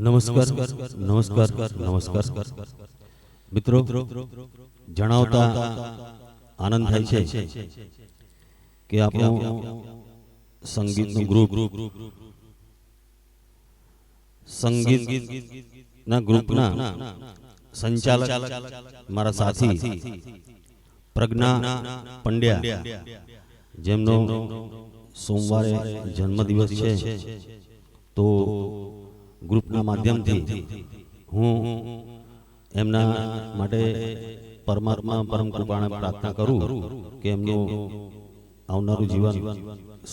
નમસ્કાર નમસ્કાર નમસ્કાર મિત્રો, જણાવતા આનંદ થાય છે કે આપણું સંગીતનું ગ્રુપ સંગીતના ગ્રુપના સંચાલક મારા સાથી પ્રજ્ઞા પંડ્યા, જેમનો સોમવારે જન્મદિવસ છે, તો ગ્રુપના માધ્યમથી હું એમના માટે પરમાત્મા પરમ કૃપાને પ્રાર્થના કરું કે એમનું આવનારું જીવન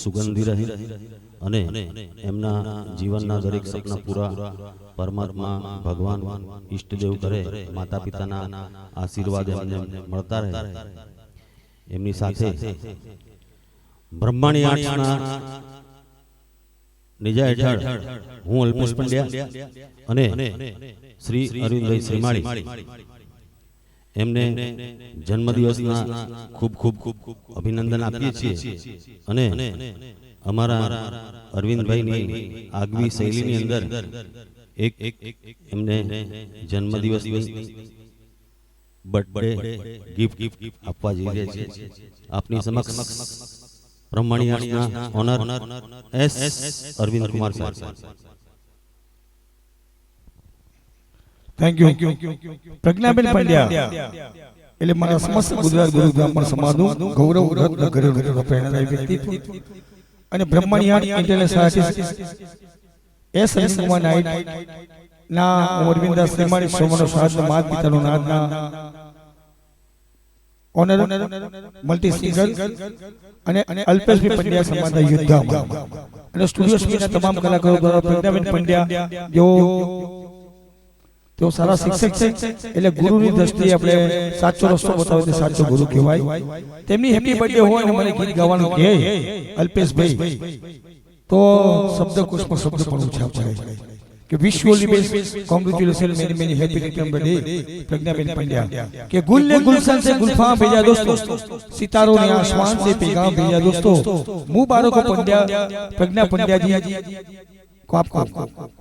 સુગંધી રહે અને એમના જીવનના દરેક સપના પૂરા પરમાત્મા ભગવાન ઈષ્ટદેવ કરે, માતા પિતાના આશીર્વાદ એમને મળતા રહે. એમની સાથે બ્રહ્માણી આર્ટ્સના નિજા હેઠળ હું અલ્પેશ પંડ્યા અને શ્રી અરવિંદભાઈ શ્રીમાળી એમને જન્મદિવસના ખૂબ ખૂબ અભિનંદન આપીએ છીએ. અને અમારા અરવિંદભાઈની આગવી શૈલીની અંદર એક એમને જન્મદિવસની બર્થડે ગિફ્ટ આપવા જઈ રહ્યા છીએ. આપની સમક્ષ બ્રહ્માણી આર્ટ્સના ઓનર એસ અરવિંદ કુમાર સાહેબ. Thank you. પ્રજ્ઞાબેન પંડ્યા એટલે મારા સમસ્ત ગુજરાત ગુરુ બ્રાહ્મણ સમાજનું ગૌરવ રત્ન કર્યો પ્રેરણાદાયી વ્યક્તિત્વ અને Brahmani art international artist S Arvind Kumar નાઈટ ના અરવિંદાસ શ્રીમાળી સોમનો સાધના માત પિતાનો નાદના ઓનર મલ્ટી સિંગર અને અલ્પેશભાઈ પંડ્યા સમાજના યોદ્ધા અને સ્ટુડિયો સ્પીડના તમામ કલાકારો દ્વારા પ્રજ્ઞાબેન પંડ્યા તેઓ સારા શિક્ષક છે, એટલે ગુરુની દ્રષ્ટિએ આપણે સાચો રસ્તો બતાવે તે સાચો ગુરુ કહેવાય. તેમની હેપી બર્થડે હોય અને મને ગીત ગાવાનું કહે અલ્પેશભાઈ, તો શબ્દકોશમાં શબ્દ પણ ઓછા પડે કે wish you all the best, congratulation, many many happy return birthday Pragnaben Pandya કે गुल ने गुलशन से गुलफाम भेजा दोस्तों, सितारों ने आसमान से पैगाम भेजा दोस्तों. मुबारक हो पंड्या प्रज्ञा पंड्या जी को आपको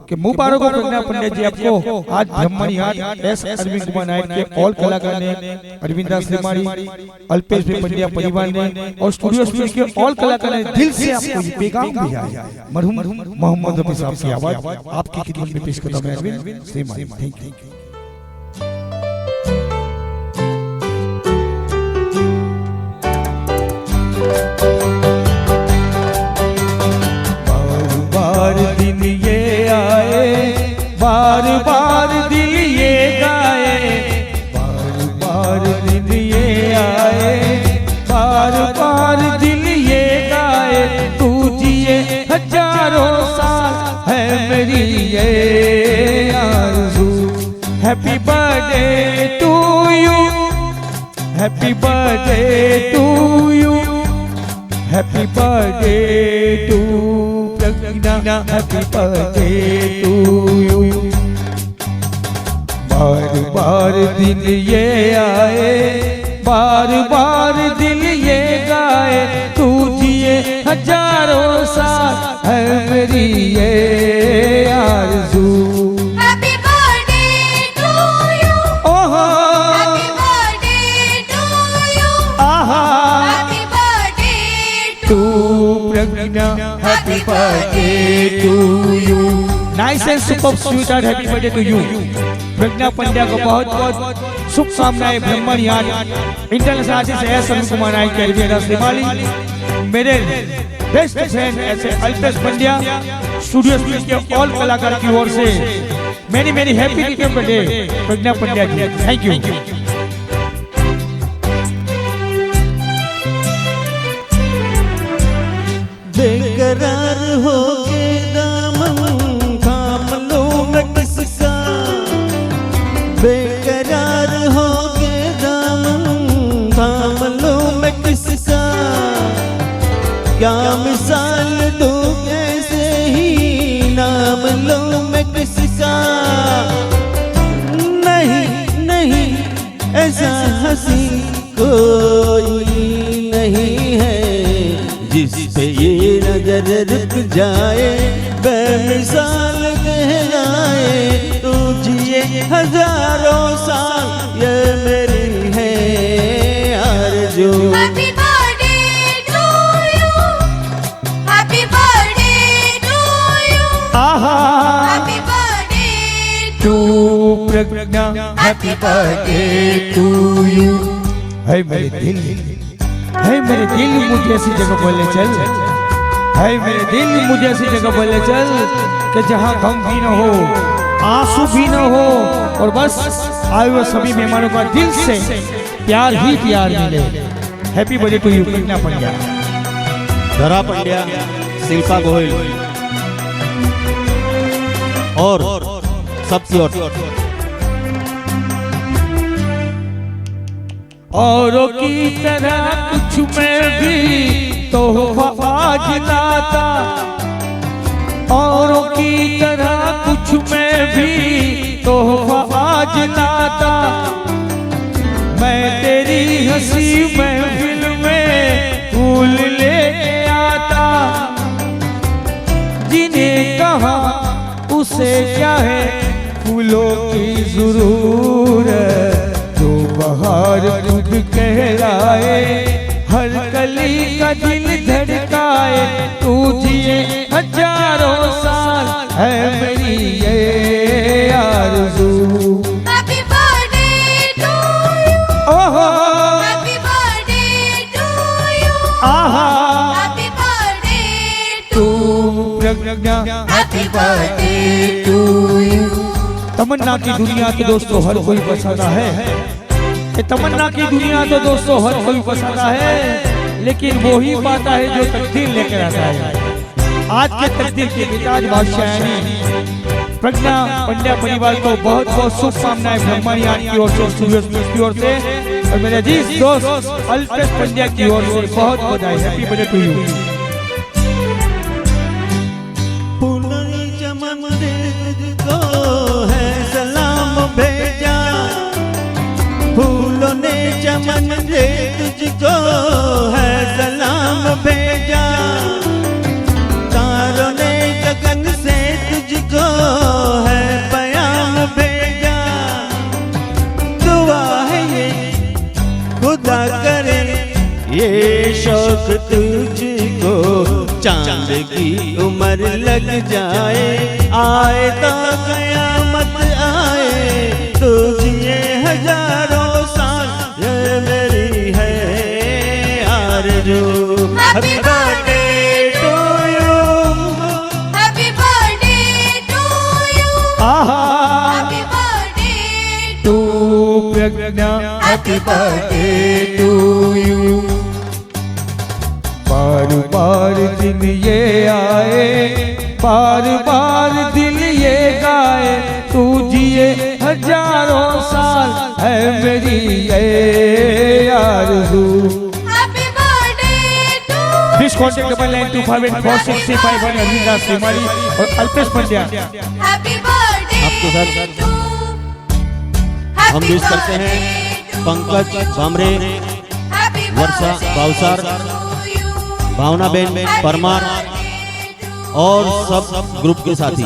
कि मुबारक हो प्रज्ञा पंड्या जी आपको. आज ब्रह्माणी आर्ट एस अरविंद कुमार नायक के ऑल कलाकार ने, अरविंदा श्रीमाड़ी, अल्पेश भाई पंड्या परिवार ने और स्टूडियो स्पीड के ऑल कलाकार ने दिल से आपको ये पैगाम भेजा है. मरहूम मोहम्मद रफी साहब की आवाज आपकी खिदमत में पेश करता हूं अरविंद श्रीमाड़ी. Thank you. दिन ये आए, बार बार दिल ये गाए, बार बार दिन ये आए, बार बार दिल ये गाए. तू जिए हजारों साल है मेरी ये आरज़ू. Happy birthday to you, happy birthday to you, happy birthday to Pragya, happy birthday to you. बार बार दिन ये आए, बार बार दिल ये गाए. तू जिए हजारों साल है मेरी ये आरज़ू. हैप्पी बर्थडे टू यू, ओहो हैप्पी बर्थडे टू यू, आहा happy birthday to Pragya, happy birthday to you. Nice and super sweet happy birthday to you. Pragya Pandya को बहुत बहुत शुभकामनाएं. Brahmani art international artist S Arvind Kumar Nayak K Arvinda Shrimali, मेरे बेस्ट फ्रेंड ऐसे अल्पेश पंड्या, स्टूडियो स्पीड के all कलाकार की ओर से many many happy return birthday Pragya Pandya ji. Thank you. बेकरार हो के दामन थाम लो मैं किसका, बेकरार हो के दामन थाम लो मैं किसका. क्या मिसाल दो कैसे ही नाम लो मैं किसका. नहीं नहीं ऐसा हंसी कोई नहीं है जिस पे ये नजर रुक जाए बेमिसाल गहराए तू जिए हजारों साल ये मेरी है आरज़ू। Happy birthday to you. Happy birthday to you. आहा Happy birthday to Pragya happy birthday to you. है मेरे दिल मुझे ऐसी जगह बोले चल, है मेरे दिल मुझे ऐसी जगह बोले चल कि जहाँ गम भी न हो आंसू भी न हो और बस आए हुए सभी मेहमानों का दिल से प्यार ही प्यार मिले। Happy birthday to you Pragya Pandya. धरा पंड्या, शिल्पा गोहिल और सबकी ओर औरों की तरह कुछ मैं भी तोहफा आज लाता, औरों की तरह कुछ मैं भी तोहफा आज लाता। मैं तेरी हंसी महफिल में फूल लेके आता, जिन्हें कहा उसे क्या है फूलों की जरूरत, जो बहार खुद कहलाए हर कली का दिल धड़काए तू जिए हजारों साल है मेरी ये आरज़ू। Happy birthday to you. ओहो Happy birthday to you. आहा Happy birthday तू to Pragya Happy birthday to you. तमन्ना की दुनिया तो दोस्तों हर कोई बसाता है, ये तमन्ना की दुनिया तो दोस्तों हर कोई बसाता है, लेकिन वो ही पाता है जो तकदीर लेकर आता है। आज के तकदीर के मिजाज बादशाह प्रज्ञा पंड्या परिवार को बहुत बहुत शुभकामनाएं ब्रह्मानी आर्ट की ओर से, स्टूडियो की ओर से और मेरे अजीज दोस्त अल्पेश पंड्या की ओर से बहुत बधाई। Happy birthday to you. फूलों चमन दे तुझको है सलाम भेजा, फूलों ने चमन दे तुझको है सलाम भेजा, तारों ने गगन से तुझको है पैगाम भेजा। दुआ है ये खुदा करे ये शौक तुझको चांद की उम्र लग जाए, आए तो कयामत आए तुझे हजारों साल ये मेरी है आरज़ू। Happy birthday to you, Happy birthday to you. आहा Happy birthday to Pragya Happy birthday to you. बार बार दिन ये आए, बार बार दिल ये गाए तू जिए हजारों साल है मेरी ये आरज़ू। Happy birthday to Please contact double 9258465 Aravinda Shrimali और अल्पेश पंड्या। Happy birthday आपके साथ to हम विश करते हैं Pankaj Bhamre, Happy Varsha birthday Bhavsar, to you. Bhavna Ben Parmar और सब ग्रुप के साथी।